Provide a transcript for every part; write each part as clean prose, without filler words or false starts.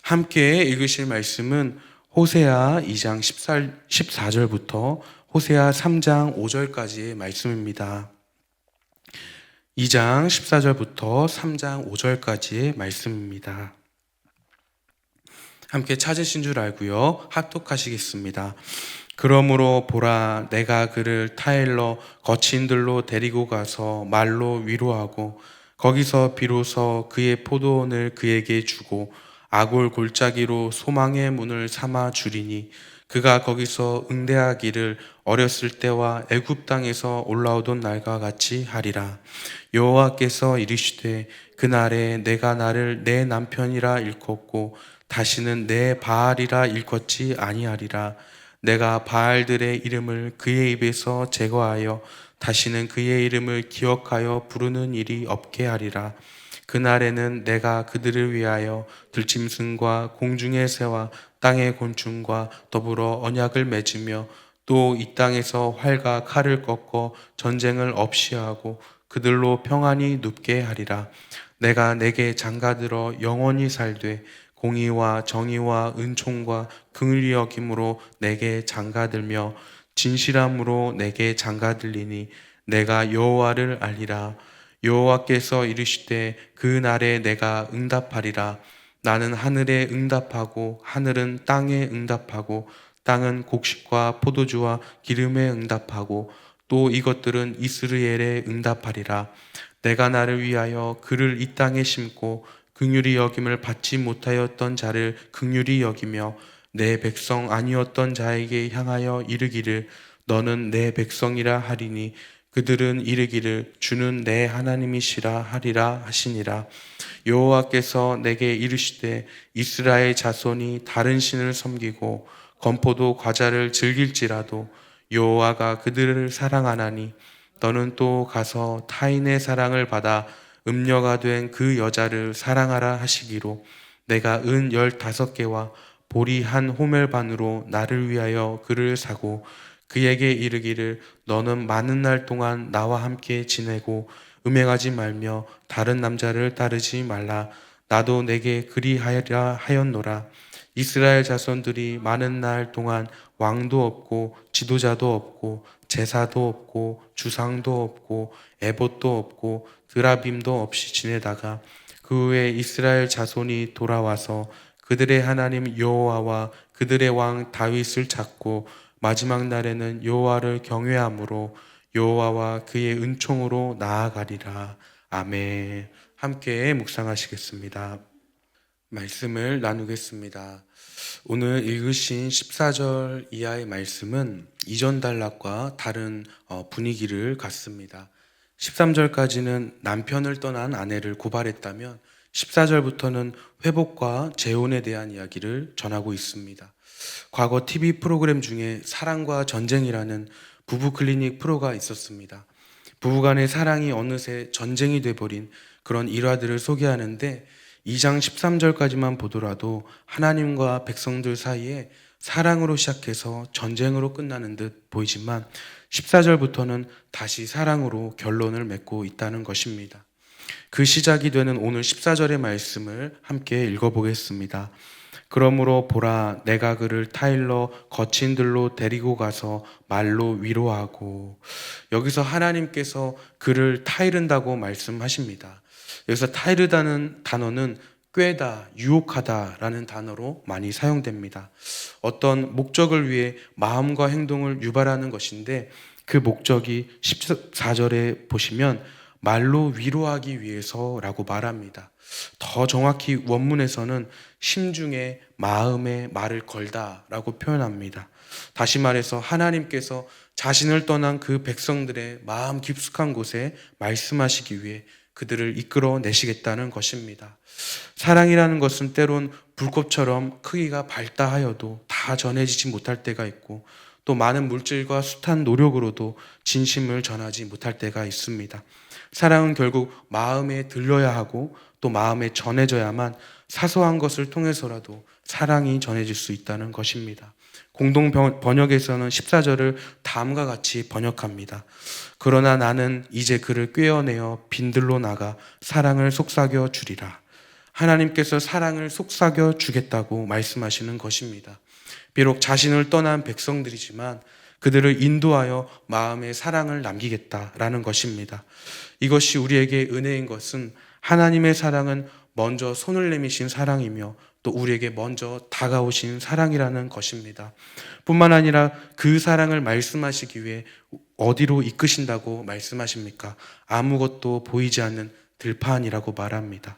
함께 읽으실 말씀은 호세아 2장 14절부터 호세아 3장 5절까지의 말씀입니다. 2장 14절부터 3장 5절까지의 말씀입니다. 함께 찾으신 줄 알고요. 합독하시겠습니다. 그러므로 보라, 내가 그를 타일러 거친 들로 데리고 가서 말로 위로하고 거기서 비로소 그의 포도원을 그에게 주고 아골 골짜기로 소망의 문을 삼아 주리니 그가 거기서 응대하기를 어렸을 때와 애굽 땅에서 올라오던 날과 같이 하리라. 여호와께서 이르시되 그날에 내가 나를 내 남편이라 일컫고 다시는 내 바알이라 일컫지 아니하리라. 내가 바알들의 이름을 그의 입에서 제거하여 다시는 그의 이름을 기억하여 부르는 일이 없게 하리라. 그날에는 내가 그들을 위하여 들짐승과 공중의 새와 땅의 곤충과 더불어 언약을 맺으며 또 이 땅에서 활과 칼을 꺾어 전쟁을 없이 하고 그들로 평안히 눕게 하리라. 내가 내게 장가들어 영원히 살되 공의와 정의와 은총과 긍휼히 여김으로 내게 장가들며 진실함으로 내게 장가들리니 내가 여호와를 알리라. 여호와께서 이르시되 그 날에 내가 응답하리라. 나는 하늘에 응답하고 하늘은 땅에 응답하고 땅은 곡식과 포도주와 기름에 응답하고 또 이것들은 이스라엘에 응답하리라. 내가 나를 위하여 그를 이 땅에 심고 긍휼히 여김을 받지 못하였던 자를 긍휼히 여기며 내 백성 아니었던 자에게 향하여 이르기를 너는 내 백성이라 하리니 그들은 이르기를 주는 내 하나님이시라 하리라 하시니라. 여호와께서 내게 이르시되 이스라엘 자손이 다른 신을 섬기고 건포도 과자를 즐길지라도 여호와가 그들을 사랑하나니 너는 또 가서 타인의 사랑을 받아 음녀가 된 그 여자를 사랑하라 하시기로 내가 은 15개와 보리 한 호멜 반으로 나를 위하여 그를 사고 그에게 이르기를 너는 많은 날 동안 나와 함께 지내고 음행하지 말며 다른 남자를 따르지 말라. 나도 내게 그리하여라 하였노라. 이스라엘 자손들이 많은 날 동안 왕도 없고 지도자도 없고 제사도 없고 주상도 없고 에봇도 없고 드라빔도 없이 지내다가 그 후에 이스라엘 자손이 돌아와서 그들의 하나님 여호와와 그들의 왕 다윗을 찾고 마지막 날에는 여호와를 경외함으로 여호와와 그의 은총으로 나아가리라. 아멘. 함께 묵상하시겠습니다. 말씀을 나누겠습니다. 오늘 읽으신 14절 이하의 말씀은 이전 단락과 다른 분위기를 갖습니다. 13절까지는 남편을 떠난 아내를 고발했다면 14절부터는 회복과 재혼에 대한 이야기를 전하고 있습니다. 과거 TV 프로그램 중에 사랑과 전쟁이라는 부부 클리닉 프로가 있었습니다. 부부간의 사랑이 어느새 전쟁이 돼버린 그런 일화들을 소개하는데 2장 13절까지만 보더라도 하나님과 백성들 사이에 사랑으로 시작해서 전쟁으로 끝나는 듯 보이지만 14절부터는 다시 사랑으로 결론을 맺고 있다는 것입니다. 그 시작이 되는 오늘 14절의 말씀을 함께 읽어보겠습니다. 그러므로 보라, 내가 그를 타일러 거친 들로 데리고 가서 말로 위로하고. 여기서 하나님께서 그를 타이른다고 말씀하십니다. 여기서 타이르다는 단어는 꾀다, 유혹하다라는 단어로 많이 사용됩니다. 어떤 목적을 위해 마음과 행동을 유발하는 것인데 그 목적이 14절에 보시면 말로 위로하기 위해서라고 말합니다. 더 정확히 원문에서는 심중에 마음에 말을 걸다라고 표현합니다. 다시 말해서 하나님께서 자신을 떠난 그 백성들의 마음 깊숙한 곳에 말씀하시기 위해 그들을 이끌어내시겠다는 것입니다. 사랑이라는 것은 때론 불꽃처럼 크기가 밝다 하여도 다 전해지지 못할 때가 있고 또 많은 물질과 숱한 노력으로도 진심을 전하지 못할 때가 있습니다. 사랑은 결국 마음에 들려야 하고 또 마음에 전해져야만 사소한 것을 통해서라도 사랑이 전해질 수 있다는 것입니다. 공동 번역에서는 14절을 다음과 같이 번역합니다. 그러나 나는 이제 그를 꿰어내어 빈들로 나가 사랑을 속삭여 주리라. 하나님께서 사랑을 속삭여 주겠다고 말씀하시는 것입니다. 비록 자신을 떠난 백성들이지만 그들을 인도하여 마음의 사랑을 남기겠다라는 것입니다. 이것이 우리에게 은혜인 것은 하나님의 사랑은 먼저 손을 내미신 사랑이며 또 우리에게 먼저 다가오신 사랑이라는 것입니다. 뿐만 아니라 그 사랑을 말씀하시기 위해 어디로 이끄신다고 말씀하십니까? 아무것도 보이지 않는 들판이라고 말합니다.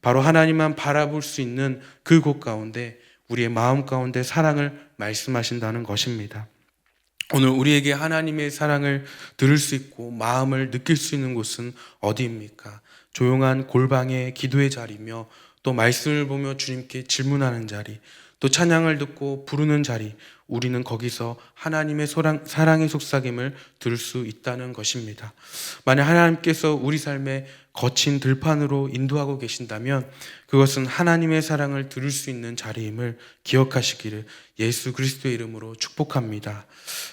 바로 하나님만 바라볼 수 있는 그곳 가운데 우리의 마음 가운데 사랑을 말씀하신다는 것입니다. 오늘 우리에게 하나님의 사랑을 들을 수 있고 마음을 느낄 수 있는 곳은 어디입니까? 조용한 골방의 기도의 자리며 또 말씀을 보며 주님께 질문하는 자리, 또 찬양을 듣고 부르는 자리, 우리는 거기서 하나님의 사랑의 속삭임을 들을 수 있다는 것입니다. 만약 하나님께서 우리 삶에 거친 들판으로 인도하고 계신다면 그것은 하나님의 사랑을 들을 수 있는 자리임을 기억하시기를 예수 그리스도의 이름으로 축복합니다.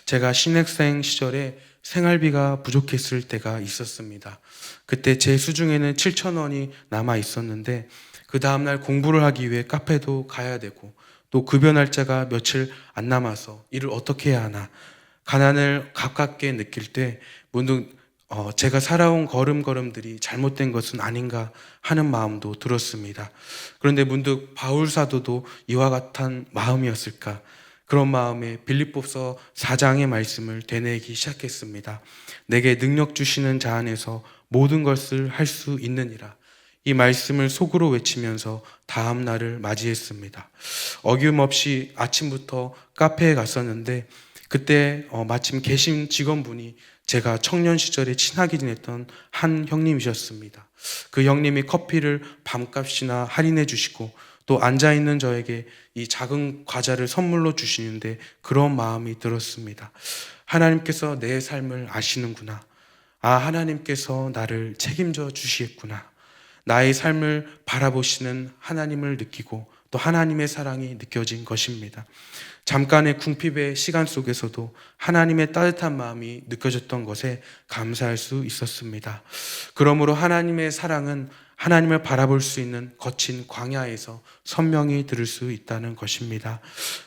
제가 신학생 시절에 생활비가 부족했을 때가 있었습니다. 그때 제 수중에는 7,000원이 남아 있었는데 그 다음날 공부를 하기 위해 카페도 가야 되고 또 급여 날짜가 며칠 안 남아서 일을 어떻게 해야 하나 가난을 가깝게 느낄 때 문득 제가 살아온 걸음걸음들이 잘못된 것은 아닌가 하는 마음도 들었습니다. 그런데 문득 바울 사도도 이와 같은 마음이었을까? 그런 마음에 빌립보서 4장의 말씀을 되뇌기 시작했습니다. 내게 능력 주시는 자 안에서 모든 것을 할 수 있느니라. 이 말씀을 속으로 외치면서 다음 날을 맞이했습니다. 어김없이 아침부터 카페에 갔었는데 그때 마침 계신 직원분이 제가 청년 시절에 친하게 지냈던 한 형님이셨습니다. 그 형님이 커피를 밤값이나 할인해 주시고 또 앉아있는 저에게 이 작은 과자를 선물로 주시는데 그런 마음이 들었습니다. 하나님께서 내 삶을 아시는구나. 하나님께서 나를 책임져 주시겠구나. 나의 삶을 바라보시는 하나님을 느끼고 또 하나님의 사랑이 느껴진 것입니다. 잠깐의 궁핍의 시간 속에서도 하나님의 따뜻한 마음이 느껴졌던 것에 감사할 수 있었습니다. 그러므로 하나님의 사랑은 하나님을 바라볼 수 있는 거친 광야에서 선명히 들을 수 있다는 것입니다.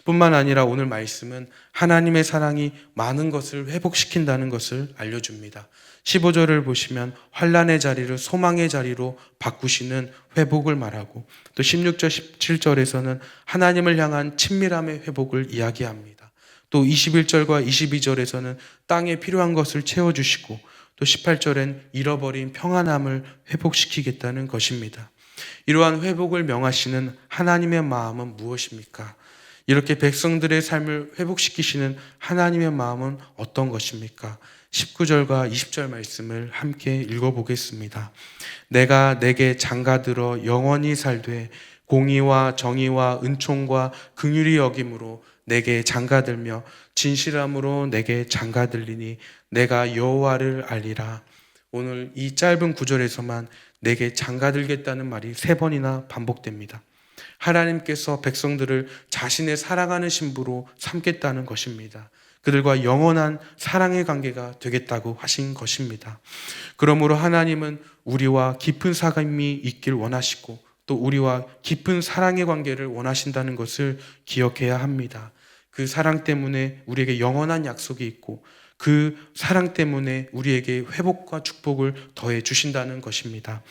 뿐만 아니라 오늘 말씀은 하나님의 사랑이 많은 것을 회복시킨다는 것을 알려줍니다. 15절을 보시면 환난의 자리를 소망의 자리로 바꾸시는 회복을 말하고 또 16절 17절에서는 하나님을 향한 친밀함의 회복을 이야기합니다. 또 21절과 22절에서는 땅에 필요한 것을 채워주시고 또 18절엔 잃어버린 평안함을 회복시키겠다는 것입니다. 이러한 회복을 명하시는 하나님의 마음은 무엇입니까? 이렇게 백성들의 삶을 회복시키시는 하나님의 마음은 어떤 것입니까? 19절과 20절 말씀을 함께 읽어보겠습니다. 내가 내게 장가들어 영원히 살되 공의와 정의와 은총과 긍휼히 여김으로 내게 장가들며 진실함으로 내게 장가들리니 내가 여호와를 알리라. 오늘 이 짧은 구절에서만 내게 장가들겠다는 말이 3번이나 반복됩니다. 하나님께서 백성들을 자신의 사랑하는 신부로 삼겠다는 것입니다. 그들과 영원한 사랑의 관계가 되겠다고 하신 것입니다. 그러므로 하나님은 우리와 깊은 사귐이 있길 원하시고 또 우리와 깊은 사랑의 관계를 원하신다는 것을 기억해야 합니다. 그 사랑 때문에 우리에게 영원한 약속이 있고 그 사랑 때문에 우리에게 회복과 축복을 더해 주신다는 것입니다.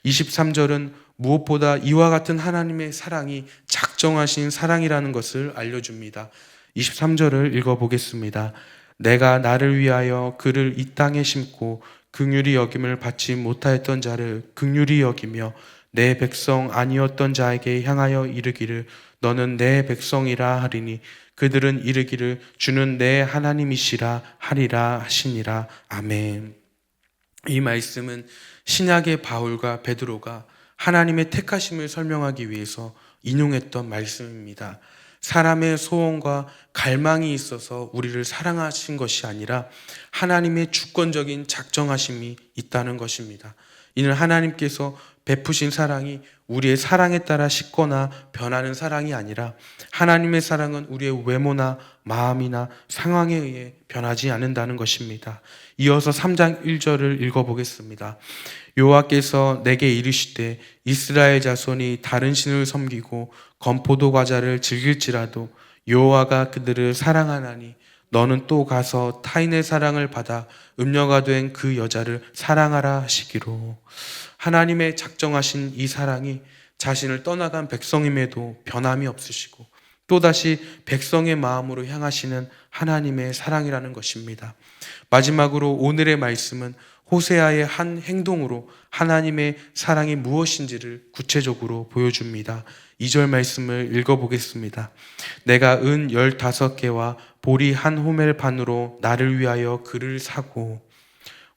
23절은 무엇보다 이와 같은 하나님의 사랑이 작정하신 사랑이라는 것을 알려줍니다. 23절을 읽어보겠습니다. 내가 나를 위하여 그를 이 땅에 심고 긍휼히 여김을 받지 못하였던 자를 긍휼히 여기며 내 백성 아니었던 자에게 향하여 이르기를 너는 내 백성이라 하리니 그들은 이르기를 주는 내 하나님이시라 하리라 하시니라. 아멘. 이 말씀은 신약의 바울과 베드로가 하나님의 택하심을 설명하기 위해서 인용했던 말씀입니다. 사람의 소원과 갈망이 있어서 우리를 사랑하신 것이 아니라 하나님의 주권적인 작정하심이 있다는 것입니다. 이는 하나님께서 베푸신 사랑이 우리의 사랑에 따라 식거나 변하는 사랑이 아니라 하나님의 사랑은 우리의 외모나 마음이나 상황에 의해 변하지 않는다는 것입니다. 이어서 3장 1절을 읽어보겠습니다. 여호와께서 내게 이르시되 이스라엘 자손이 다른 신을 섬기고 건포도 과자를 즐길지라도 여호와가 그들을 사랑하나니 너는 또 가서 타인의 사랑을 받아 음녀가 된 그 여자를 사랑하라 하시기로. 하나님의 작정하신 이 사랑이 자신을 떠나간 백성임에도 변함이 없으시고 또다시 백성의 마음으로 향하시는 하나님의 사랑이라는 것입니다. 마지막으로 오늘의 말씀은 호세아의 한 행동으로 하나님의 사랑이 무엇인지를 구체적으로 보여줍니다. 2절 말씀을 읽어보겠습니다. 내가 은 15개와 보리 한 호멜 반으로 나를 위하여 그를 사고.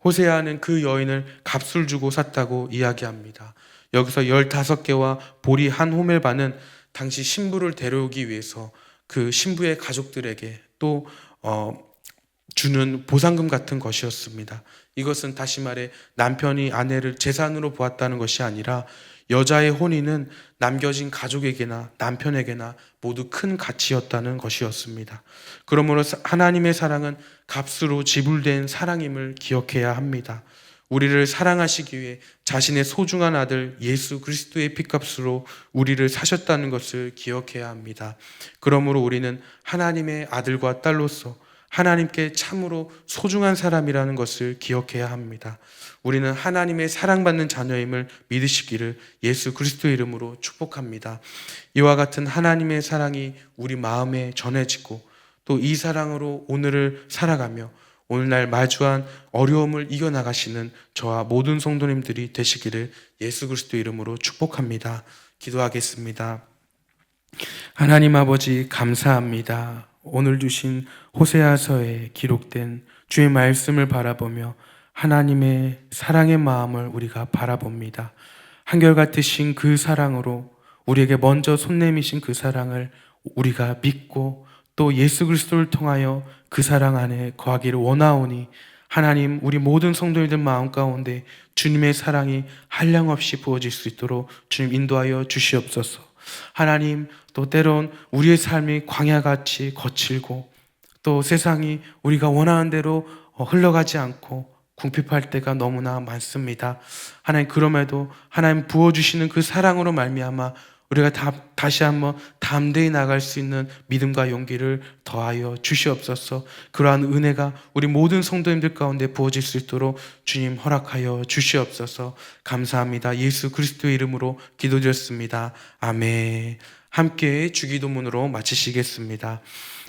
호세아는 그 여인을 값을 주고 샀다고 이야기합니다. 여기서 15개와 보리 한 호멜 반은 당시 신부를 데려오기 위해서 그 신부의 가족들에게 또 주는 보상금 같은 것이었습니다. 이것은 다시 말해 남편이 아내를 재산으로 보았다는 것이 아니라 여자의 혼인은 남겨진 가족에게나 남편에게나 모두 큰 가치였다는 것이었습니다. 그러므로 하나님의 사랑은 값으로 지불된 사랑임을 기억해야 합니다. 우리를 사랑하시기 위해 자신의 소중한 아들 예수 그리스도의 피값으로 우리를 사셨다는 것을 기억해야 합니다. 그러므로 우리는 하나님의 아들과 딸로서 하나님께 참으로 소중한 사람이라는 것을 기억해야 합니다. 우리는 하나님의 사랑받는 자녀임을 믿으시기를 예수 그리스도의 이름으로 축복합니다. 이와 같은 하나님의 사랑이 우리 마음에 전해지고 또 이 사랑으로 오늘을 살아가며 오늘날 마주한 어려움을 이겨나가시는 저와 모든 성도님들이 되시기를 예수 그리스도의 이름으로 축복합니다. 기도하겠습니다. 하나님 아버지 감사합니다. 오늘 주신 호세아서에 기록된 주의 말씀을 바라보며 하나님의 사랑의 마음을 우리가 바라봅니다. 한결같으신 그 사랑으로 우리에게 먼저 손 내미신 그 사랑을 우리가 믿고 또 예수 그리스도를 통하여 그 사랑 안에 거하기를 원하오니 하나님 우리 모든 성도님들 마음 가운데 주님의 사랑이 한량없이 부어질 수 있도록 주님 인도하여 주시옵소서. 하나님 또 때론 우리의 삶이 광야같이 거칠고 또 세상이 우리가 원하는 대로 흘러가지 않고 궁핍할 때가 너무나 많습니다. 하나님 그럼에도 하나님 부어주시는 그 사랑으로 말미암아 우리가 다시 한번 담대히 나갈 수 있는 믿음과 용기를 더하여 주시옵소서. 그러한 은혜가 우리 모든 성도님들 가운데 부어질 수 있도록 주님 허락하여 주시옵소서. 감사합니다. 예수 그리스도의 이름으로 기도드렸습니다. 아멘. 함께 주기도문으로 마치시겠습니다.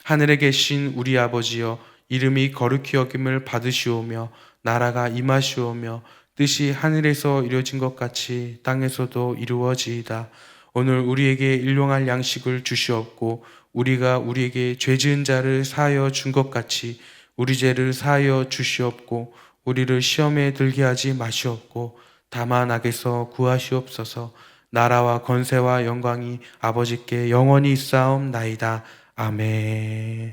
하늘에 계신 우리 아버지여, 이름이 거룩히 여김을 받으시오며 나라가 임하시오며 뜻이 하늘에서 이루어진 것 같이 땅에서도 이루어지이다. 오늘 우리에게 일용할 양식을 주시옵고 우리가 우리에게 죄 지은 자를 사하여 준 것 같이 우리 죄를 사하여 주시옵고 우리를 시험에 들게 하지 마시옵고 다만 악에서 구하시옵소서. 나라와 권세와 영광이 아버지께 영원히 있사옵나이다. 아멘.